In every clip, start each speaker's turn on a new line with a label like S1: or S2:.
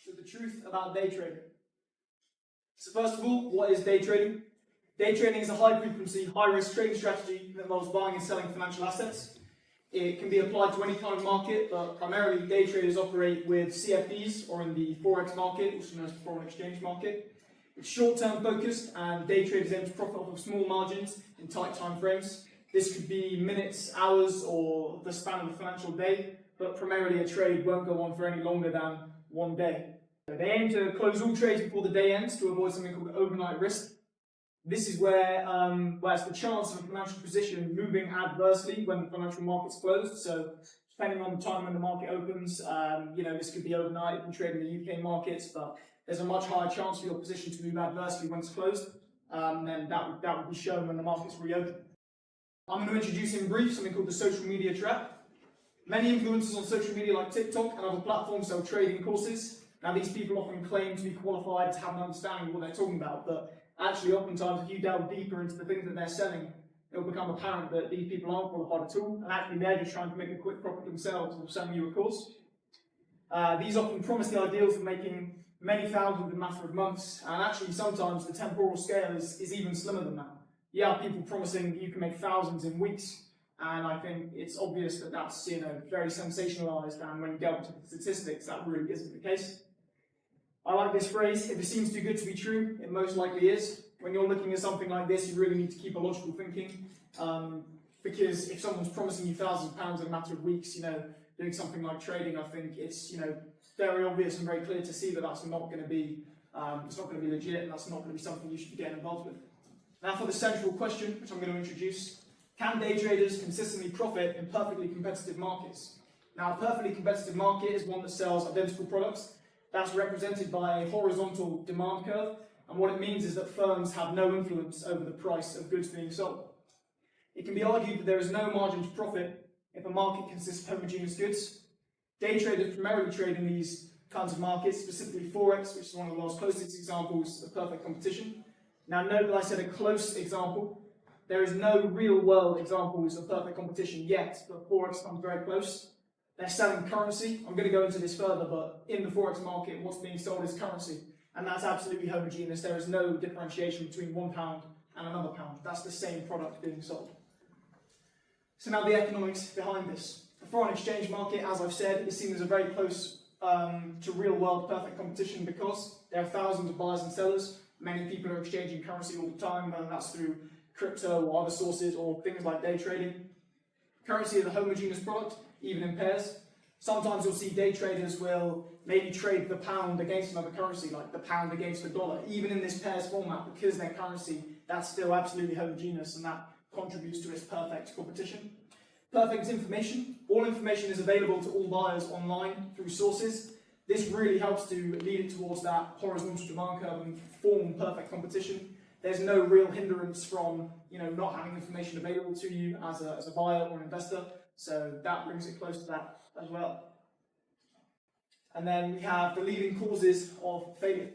S1: to the truth about day trading. So first of all, what is day trading? Day trading is a high-frequency, high-risk trading strategy that involves buying and selling financial assets. It can be applied to any kind of market, but primarily day traders operate with CFDs or in the Forex market, also known as the foreign exchange market. It's short-term focused, and day traders aim to profit off of small margins in tight time frames. This could be minutes, hours, or the span of a financial day, but primarily a trade won't go on for any longer than one day. So they aim to close all trades before the day ends to avoid something called overnight risk. This is where it's the chance of a financial position moving adversely when the financial market's closed. So depending on the time when the market opens, this could be overnight. You can trade in the UK markets, but there's a much higher chance for your position to move adversely when it's closed. Then that would be shown when the markets reopen. I'm going to introduce in brief something called the social media trap. Many influencers on social media like TikTok and other platforms sell trading courses. Now these people often claim to be qualified, to have an understanding of what they're talking about, but actually oftentimes if you delve deeper into the things that they're selling, it'll become apparent that these people aren't qualified at all, and actually they're just trying to make a quick profit themselves or selling you a course. These often promise the ideal for making many thousands in a matter of months, and actually sometimes the temporal scale is even slimmer than that. You have people promising you can make thousands in weeks, and I think it's obvious that that's very sensationalized, and when you delve into the statistics, that really isn't the case. I like this phrase: if it seems too good to be true, it most likely is. When you're looking at something like this, you really need to keep a logical thinking, because if someone's promising you thousands of pounds in a matter of weeks, doing something like trading, I think it's very obvious and very clear to see that that's not going to be legit, and that's not going to be something you should be getting involved with. Now for the central question, which I'm going to introduce: can day traders consistently profit in perfectly competitive markets? Now, a perfectly competitive market is one that sells identical products. That's represented by a horizontal demand curve, and what it means is that firms have no influence over the price of goods being sold. It can be argued that there is no margin to profit if a market consists of homogeneous goods. Day traders primarily trade in these kinds of markets, specifically Forex, which is one of the world's closest examples of perfect competition. Now note that I said a close example. There is no real-world examples of perfect competition yet, but Forex comes very close. They're selling currency. I'm going to go into this further, but in the Forex market, what's being sold is currency, and that's absolutely homogeneous. There is no differentiation between £1 and another pound. That's the same product being sold. So now the economics behind this. The foreign exchange market, as I've said, is seen as a very close to real-world perfect competition because there are thousands of buyers and sellers. Many people are exchanging currency all the time, whether that's through crypto or other sources or things like day trading. Currency is a homogeneous product, even in pairs. Sometimes you'll see day traders will maybe trade the pound against another currency, like the pound against the dollar. Even in this pairs format, because they're currency, that's still absolutely homogeneous, and that contributes to its perfect competition. Perfect information. All information is available to all buyers online through sources. This really helps to lead it towards that horizontal demand curve and form perfect competition. There's no real hindrance from not having information available to you as a buyer or an investor, so that brings it close to that as well. And then we have the leading causes of failure.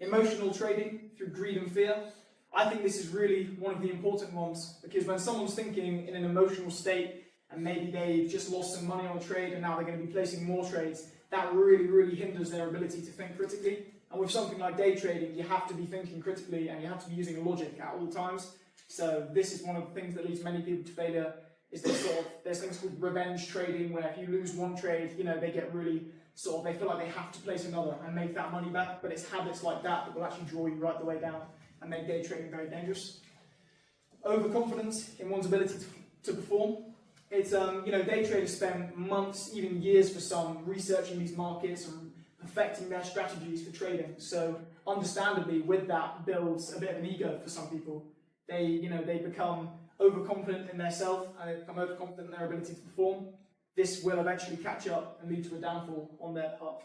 S1: Emotional trading through greed and fear. I think this is really one of the important ones, because when someone's thinking in an emotional state and maybe they've just lost some money on a trade and now they're going to be placing more trades, that really hinders their ability to think critically. And with something like day trading, you have to be thinking critically and you have to be using logic at all times. So this is one of the things that leads many people to failure, is there's things called revenge trading, where if you lose one trade, they get really they feel like they have to place another and make that money back. But it's habits like that will actually draw you right the way down and make day trading very dangerous. Overconfidence in one's ability to perform. It's day traders spend months, even years for some, researching these markets and perfecting their strategies for trading. So understandably, with that builds a bit of an ego for some people. They become overconfident in their self and they become overconfident in their ability to perform. This will eventually catch up and lead to a downfall on their part.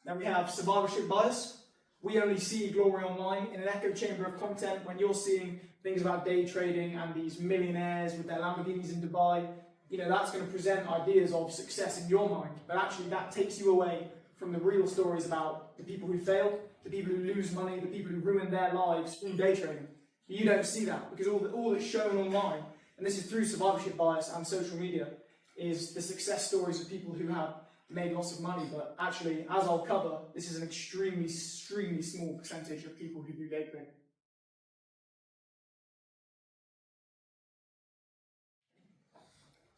S1: Then we have survivorship bias. We only see glory online in an echo chamber of content. When you're seeing things about day trading and these millionaires with their Lamborghinis in Dubai, that's going to present ideas of success in your mind. But actually that takes you away from the real stories about the people who fail, the people who lose money, the people who ruin their lives through day trading. You don't see that, because all that's shown online, and this is through survivorship bias and social media, is the success stories of people who have made lots of money, but actually, as I'll cover, this is an extremely, extremely small percentage of people who do day trading.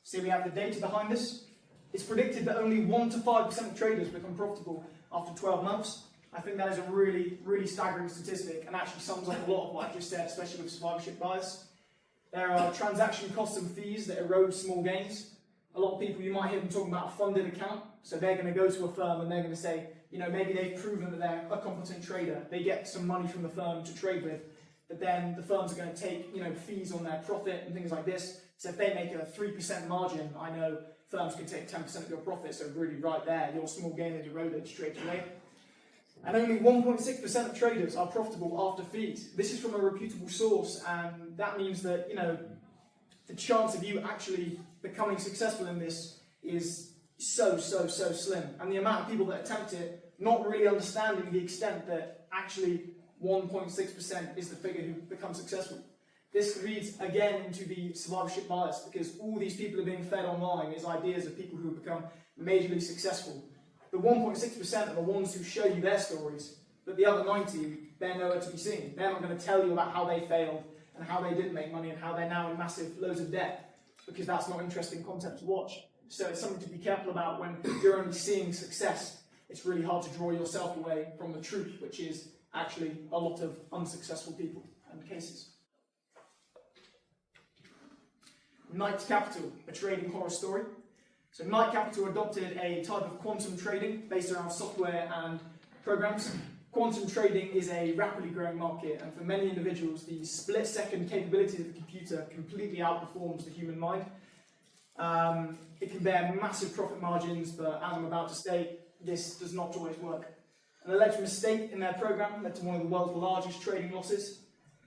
S1: So we have the data behind this. It's predicted that only 1 to 5% of traders become profitable after 12 months. I think that is a really, really staggering statistic and actually sums up a lot of what I just said, especially with survivorship bias. There are transaction costs and fees that erode small gains. A lot of people, you might hear them talking about a funded account. So they're going to go to a firm and they're going to say, you know, maybe they've proven that they're a competent trader. They get some money from the firm to trade with, but then the firms are going to take, you know, fees on their profit and things like this. So if they make a 3% margin, I know firms can take 10% of your profit. So really right there, your small gain is eroded straight away. And only 1.6% of traders are profitable after fees. This is from a reputable source, and that means that, you know, the chance of you actually becoming successful in this is so slim. And the amount of people that attempt it, not really understanding the extent that actually 1.6% is the figure who become successful. This leads again into the survivorship bias, because all these people are being fed online is ideas of people who have become majorly successful. The 1.6% are the ones who show you their stories, but the other 90, they're nowhere to be seen. They're not going to tell you about how they failed and how they didn't make money and how they're now in massive loads of debt, because that's not interesting content to watch. So it's something to be careful about when you're only seeing success. It's really hard to draw yourself away from the truth, which is actually a lot of unsuccessful people and cases. Knight Capital, a trading horror story. So Knight Capital adopted a type of quantum trading based around software and programs. Quantum trading is a rapidly growing market, and for many individuals, the split-second capability of the computer completely outperforms the human mind. It can bear massive profit margins, but as I'm about to state, this does not always work. An alleged mistake in their program led to one of the world's largest trading losses.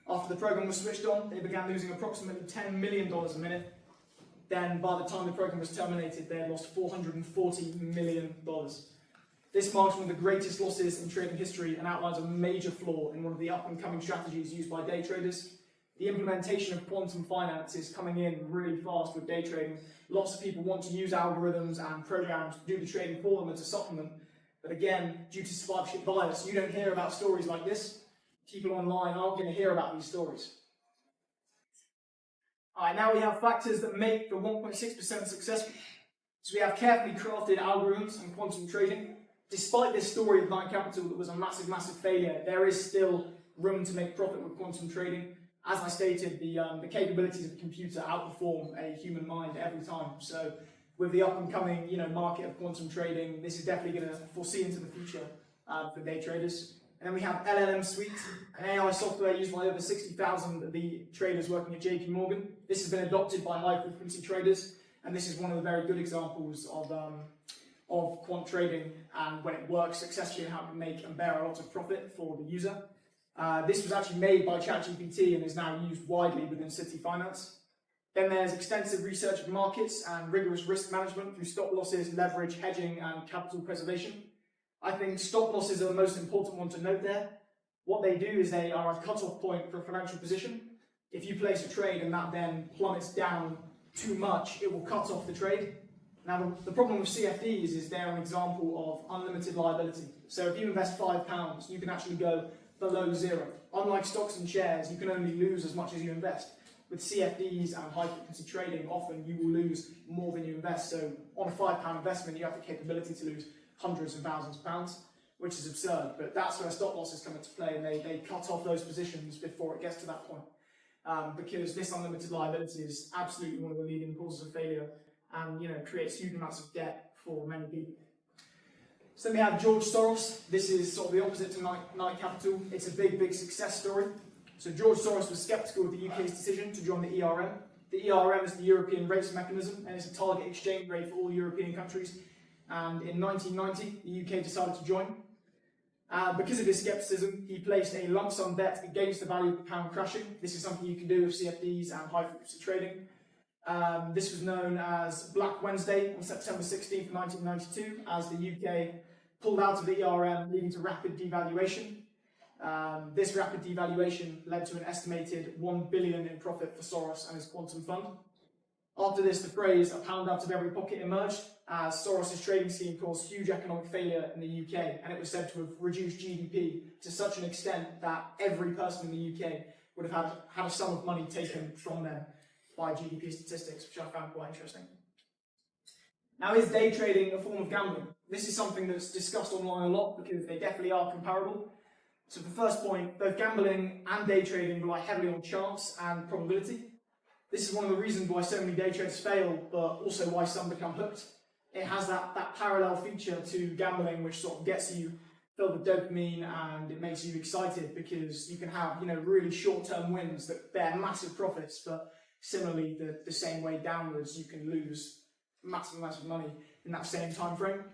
S1: After the program was switched on, they began losing approximately $10 million a minute. Then, by the time the program was terminated, they had lost $440 million. This marks one of the greatest losses in trading history and outlines a major flaw in one of the up-and-coming strategies used by day traders. The implementation of quantum finance is coming in really fast with day trading. Lots of people want to use algorithms and programs to do the trading for them and to supplement. But again, due to survivorship bias, you don't hear about stories like this. People online aren't going to hear about these stories. Alright, now we have factors that make the 1.6% successful. So we have carefully crafted algorithms and quantum trading. Despite this story of Knight Capital that was a massive failure, there is still room to make profit with quantum trading. As I stated, the capabilities of the computer outperform a human mind every time. So with the up-and-coming market of quantum trading, this is definitely going to foresee into the future for day traders. And then we have LLM Suite, an AI software used by over 60,000 of the traders working at JP Morgan. This has been adopted by high-frequency traders, and this is one of the very good examples of quant trading and when it works successfully and how it can make and bear a lot of profit for the user. This was actually made by ChatGPT and is now used widely within City Finance. Then there's extensive research of markets and rigorous risk management through stop losses, leverage, hedging, and capital preservation. I think stop losses are the most important one to note there. What they do is they are a cut-off point for a financial position. If you place a trade and that then plummets down too much, it will cut off the trade. Now, the problem with CFDs is they're an example of unlimited liability. So if you invest £5, you can actually go below zero. Unlike stocks and shares, you can only lose as much as you invest. With CFDs and high-frequency trading, often you will lose more than you invest. So on a £5 investment, you have the capability to lose hundreds of thousands of pounds, which is absurd. But that's where stop losses come into play, and they cut off those positions before it gets to that point. Because this unlimited liability is absolutely one of the leading causes of failure and creates huge amounts of debt for many people. So then we have George Soros. This is sort of the opposite to Knight Capital. It's a big success story. So George Soros was sceptical of the UK's decision to join the ERM. The ERM is the European Rates Mechanism, and it's a target exchange rate for all European countries. And in 1990, the UK decided to join. Because of his scepticism, he placed a lump sum bet against the value of the pound crashing. This is something you can do with CFDs and high-frequency trading. This was known as Black Wednesday on September 16th, 1992, as the UK pulled out of the ERM, leading to rapid devaluation. This rapid devaluation led to an estimated $1 billion in profit for Soros and his quantum fund. After this, the phrase "a pound out of every pocket" emerged, as Soros' trading scheme caused huge economic failure in the UK, and it was said to have reduced GDP to such an extent that every person in the UK would have had a sum of money taken from them by GDP statistics, which I found quite interesting. Now, is day trading a form of gambling? This is something that's discussed online a lot because they definitely are comparable. So the first point, both gambling and day trading rely heavily on chance and probability. This is one of the reasons why so many day traders fail, but also why some become hooked. It has that parallel feature to gambling, which sort of gets you filled with dopamine and it makes you excited because you can have, really short-term wins that bear massive profits, but similarly, the same way downwards, you can lose massive amounts of money in that same time frame.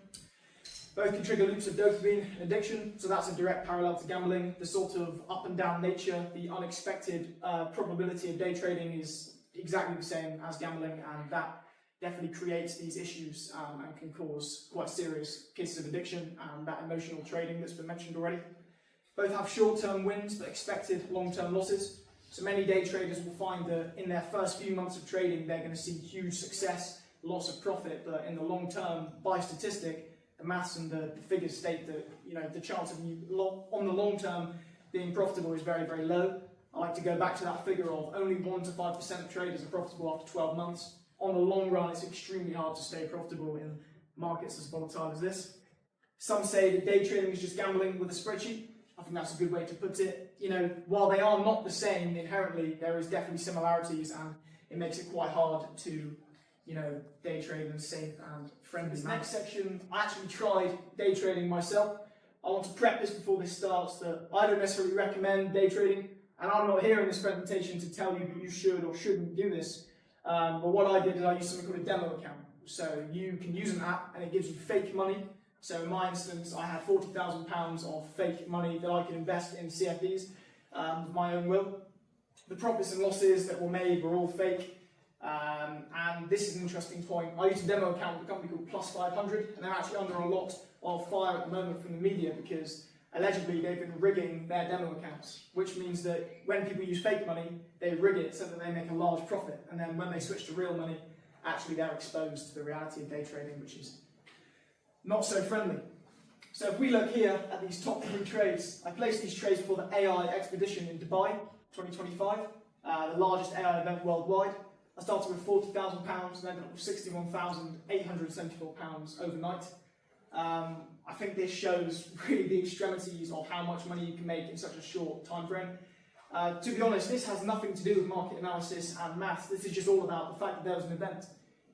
S1: Both can trigger loops of dopamine addiction, so that's a direct parallel to gambling. The sort of up and down nature, the unexpected probability of day trading is exactly the same as gambling, and that definitely creates these issues and can cause quite serious cases of addiction and that emotional trading that's been mentioned already. Both have short-term wins but expected long-term losses. So many day traders will find that in their first few months of trading they're going to see huge success, lots of profit, but in the long term, by statistic, the maths and the figures state that the chance of you on the long term being profitable is very, very low. I like to go back to that figure of only 1 to 5% of traders are profitable after 12 months. On the long run, it's extremely hard to stay profitable in markets as volatile as this. Some say that day trading is just gambling with a spreadsheet. I think that's a good way to put it. While they are not the same inherently, there is definitely similarities, and it makes it quite hard to day trade in a safe and friendly manner. Next section, I actually tried day trading myself. I want to prep this before this starts that I don't necessarily recommend day trading, and I'm not here in this presentation to tell you that you should or shouldn't do this. But what I did is I used something called a demo account. So you can use an app and it gives you fake money. So in my instance, I had £40,000 of fake money that I could invest in CFDs with my own will. The profits and losses that were made were all fake. And this is an interesting point. I used a demo account with a company called Plus 500, and they're actually under a lot of fire at the moment from the media because allegedly they've been rigging their demo accounts, which means that when people use fake money, they rig it so that they make a large profit, and then when they switch to real money, actually they're exposed to the reality of day trading, which is not so friendly. So if we look here at these top 3 trades, I placed these trades before the AI Expedition in Dubai 2025, the largest AI event worldwide. I started with £40,000 and ended up with £61,874 overnight. I think this shows really the extremities of how much money you can make in such a short time frame. To be honest, this has nothing to do with market analysis and maths. This is just all about the fact that there was an event.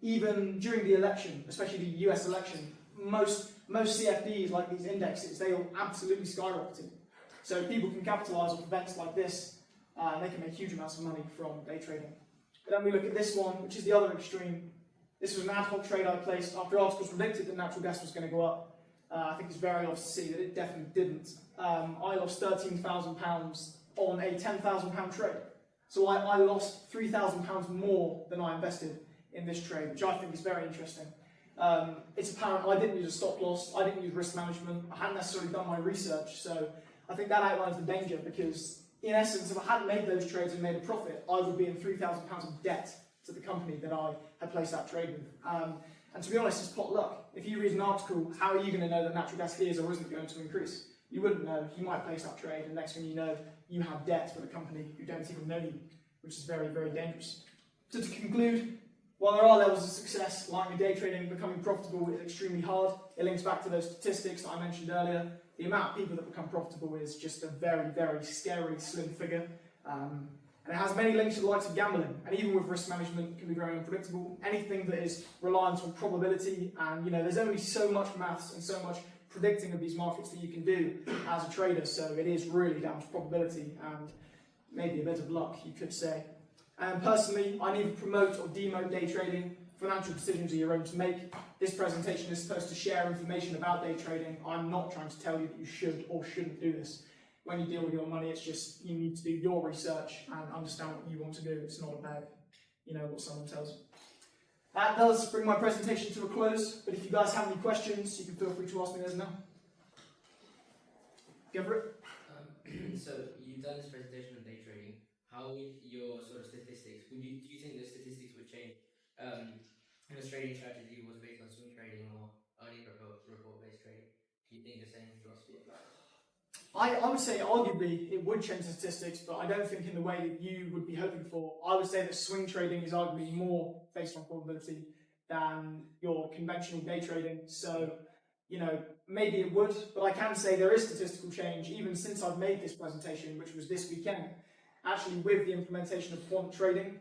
S1: Even during the election, especially the US election, most CFDs, like these indexes, they all absolutely skyrocketed. So people can capitalize on events like this, and they can make huge amounts of money from day trading. But then we look at this one, which is the other extreme. This was an ad hoc trade I placed after articles predicted that natural gas was going to go up. I think it's very obvious to see that it definitely didn't. I lost £13,000 on a £10,000 trade. So I lost £3,000 more than I invested in this trade, which I think is very interesting. It's apparent I didn't use a stop loss, I didn't use risk management, I hadn't necessarily done my research, so I think that outlines the danger because, in essence, if I hadn't made those trades and made a profit, I would be in £3,000 of debt to the company that I had placed that trade with. And to be honest, it's pot luck. If you read an article, how are you going to know that natural gas is or isn't going to increase? You wouldn't know. You might place that trade, and next thing you know, you have debt with a company who don't even know you, which is very, very dangerous. So to conclude, while there are levels of success, like in day trading, becoming profitable is extremely hard. It links back to those statistics that I mentioned earlier. The amount of people that become profitable is just a very, very scary, slim figure. And it has many links to the likes of gambling, and even with risk management, it can be very unpredictable. Anything that is reliant on probability, and there's only so much maths and so much predicting of these markets that you can do as a trader, so it is really down to probability and maybe a bit of luck, you could say. And personally, I neither promote or demote day trading. Financial decisions are your own to make. This presentation is supposed to share information about day trading. I'm not trying to tell you that you should or shouldn't do this. When you deal with your money, it's just you need to do your research and understand what you want to do. It's not about, what someone tells you. That does bring my presentation to a close, but if you guys have any questions, you can feel free to ask me those now. Go for it.
S2: So you've done this presentation on day trading. How would your sort of statistics, do you think the statistics would change If his trading strategy was based on swing trading or only report-based trading, do you think the same philosophy applies?
S1: I would say arguably it would change the statistics, but I don't think in the way that you would be hoping for. I would say that swing trading is arguably more based on probability than your conventional day trading. So, maybe it would, but I can say there is statistical change even since I've made this presentation, which was this weekend. Actually, with the implementation of quant trading,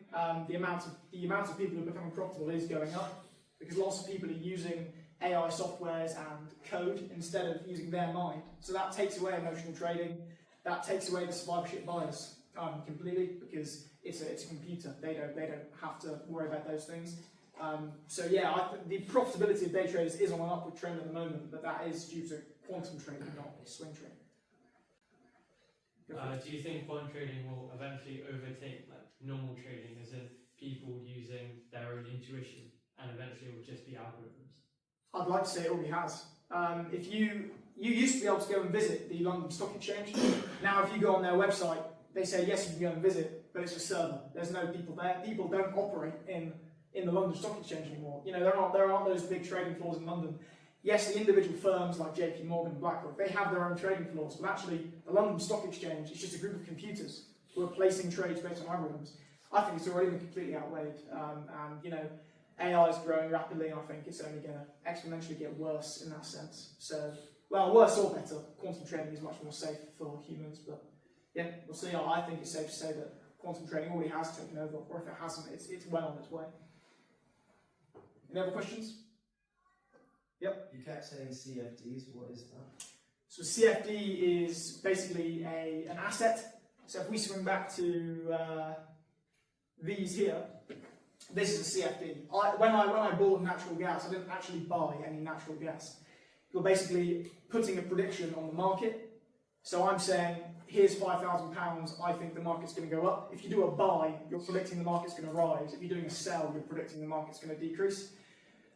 S1: the amount of people who are becoming profitable is going up because lots of people are using AI softwares and code instead of using their mind. So that takes away emotional trading. That takes away the survivorship bias completely because it's a computer. They don't have to worry about those things. So yeah, the profitability of day traders is on an upward trend at the moment, but that is due to quantum trading, not swing trading.
S3: Do you think quant trading will eventually overtake like normal trading, as in people using their own intuition, and eventually it will just be algorithms?
S1: I'd like to say it already has. If you used to be able to go and visit the London Stock Exchange. Now, if you go on their website, they say yes, you can go and visit, but it's a server. There's no people there. People don't operate in the London Stock Exchange anymore. There aren't those big trading floors in London. Yes, the individual firms like JP Morgan and BlackRock, they have their own trading floors, but actually the London Stock Exchange is just a group of computers who are placing trades based on algorithms. I think it's already been completely outweighed, AI is growing rapidly, and I think it's only going to exponentially get worse in that sense. So, well, worse or better, quantum trading is much more safe for humans, but yeah, we'll see. I think it's safe to say that quantum trading already has taken over, or if it hasn't, it's well on its way. Any other questions? Yep.
S4: You kept saying CFDs, what is that?
S1: So CFD is basically an asset. So if we swing back to these here, this is a CFD. When I bought natural gas, I didn't actually buy any natural gas. You're basically putting a prediction on the market. So I'm saying, here's £5,000, I think the market's going to go up. If you do a buy, you're predicting the market's going to rise. If you're doing a sell, you're predicting the market's going to decrease.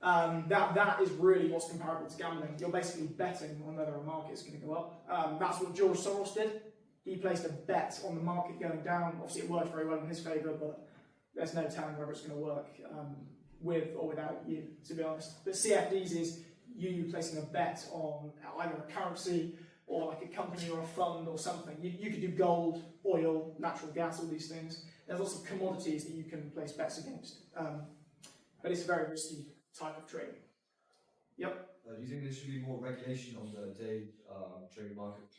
S1: That is really what's comparable to gambling. You're basically betting on whether a market's going to go up. That's what George Soros did. He placed a bet on the market going down. Obviously, it worked very well in his favour, but there's no telling whether it's going to work with or without you, to be honest. But CFDs is you placing a bet on either a currency or like a company or a fund or something. You could do gold, oil, natural gas, all these things. There's lots of commodities that you can place bets against. But it's a very risky type of trading. Yep.
S4: Do you think there should be more regulation on the day trading market?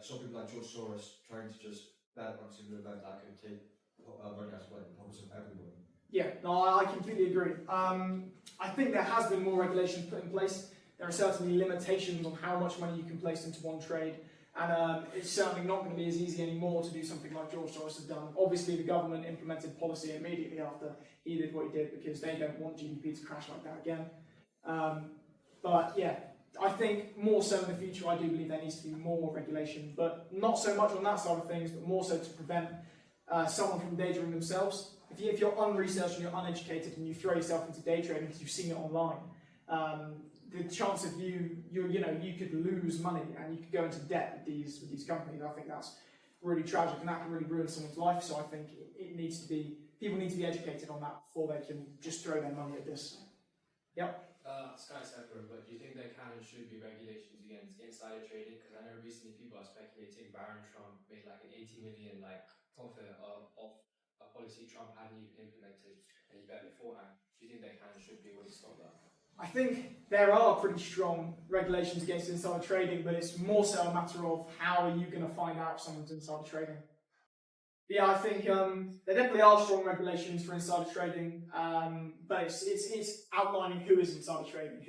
S4: Some people like George Soros trying to just bet on a single event that could take money out of the pockets of everyone.
S1: Yeah, no, I completely agree. I think there has been more regulations put in place. There are certainly limitations on how much money you can place into one trade, and it's certainly not going to be as easy anymore to do something like George Soros has done. Obviously, the government implemented policy immediately after he did what he did because they don't want GDP to crash like that again. But yeah, I think more so in the future, I do believe there needs to be more regulation, but not so much on that side of things, but more so to prevent someone from endangering themselves. If you're unresearched and you're uneducated and you throw yourself into day trading because you've seen it online, the chance of you could lose money and you could go into debt with these companies. I think that's really tragic and that can really ruin someone's life. So I think people need to be educated on that before they can just throw their money at this. Yep.
S5: Skyscraper, but do you think there can and should be regulations against insider trading? Because I know recently people are speculating Barron Trump made like an 80 million profit off a policy Trump hadn't even implemented and he bet beforehand. Do you think there can and should be a way to stop that?
S1: I think there are pretty strong regulations against insider trading, but it's more so a matter of how are you going to find out if someone's insider trading. Yeah, I think there definitely are strong regulations for insider trading, but it's outlining who is insider trading,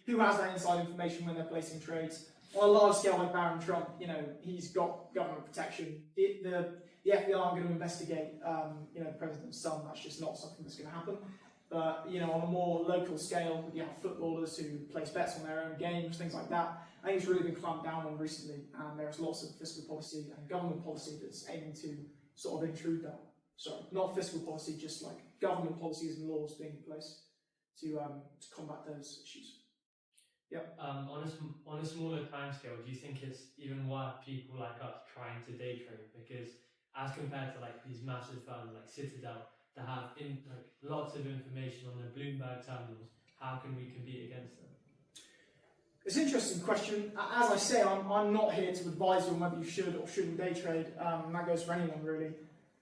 S1: who has that inside information when they're placing trades. On a large scale like Barron Trump, he's got government protection. The FBI aren't going to investigate, the president's son. That's just not something that's going to happen. But on a more local scale, you have footballers who place bets on their own games, things like that. I think it's really been clamped down on recently, and there's lots of fiscal policy and government policy that's aiming to sort of intrude that. Sorry, not fiscal policy, just like government policies and laws being in place to combat those issues. Yep.
S3: On a smaller timescale, do you think it's even worth people like us trying to day trade? Because as compared to like these massive firms like Citadel, to have lots of information on the Bloomberg terminals, how can we compete against them?
S1: It's an interesting question. As I say, I'm not here to advise you on whether you should or shouldn't day trade, and that goes for anyone really.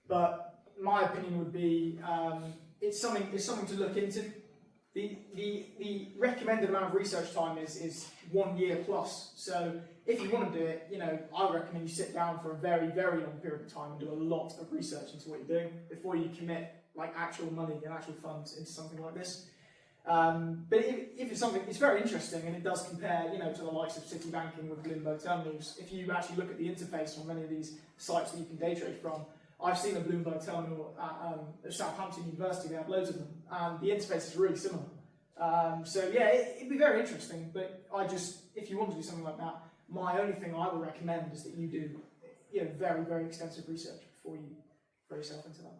S1: But my opinion would be it's something to look into. The recommended amount of research time is 1 year plus. So if you want to do it, I would recommend you sit down for a very, very long period of time and do a lot of research into what you're doing before you commit actual money and actual funds into something like this. But if it's something, it's very interesting, and it does compare, to the likes of City Banking with Bloomberg terminals. If you actually look at the interface on many of these sites that you can day trade from, I've seen a Bloomberg terminal at Southampton University. They have loads of them, and the interface is really similar. So yeah, it'd be very interesting. But if you want to do something like that, my only thing I would recommend is that you do, very, very extensive research before you throw yourself into that.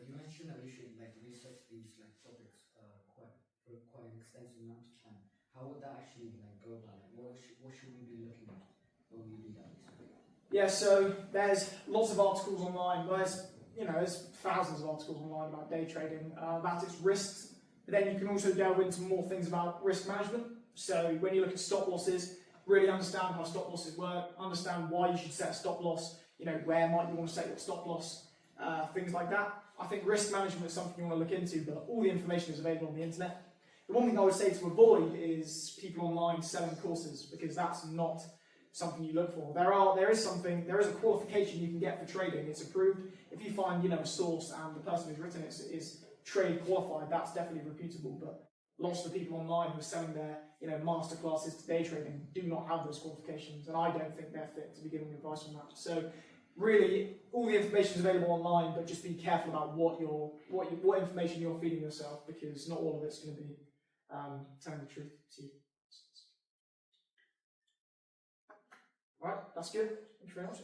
S6: You mentioned that we should research these topics quite an extensive amount of time. How would that actually go about it? What should we be looking at when we do that research?
S1: Yeah, so there's lots of articles online. There's thousands of articles online about day trading, about its risks. But then you can also delve into more things about risk management. So when you look at stop losses, really understand how stop losses work, understand why you should set a stop loss, where might you want to set your stop loss, things like that. I think risk management is something you want to look into, but all the information is available on the internet. The one thing I would say to avoid is people online selling courses, because that's not something you look for. There is a qualification you can get for trading. It's approved. If you find a source and the person who's written it is trade qualified, that's definitely reputable. But lots of the people online who are selling their master classes to day trading do not have those qualifications, and I don't think they're fit to be giving advice on that. So really, all the information is available online, but just be careful about what information you're feeding yourself, because not all of it's going to be telling the truth to you. Right, that's good. Thank you very much.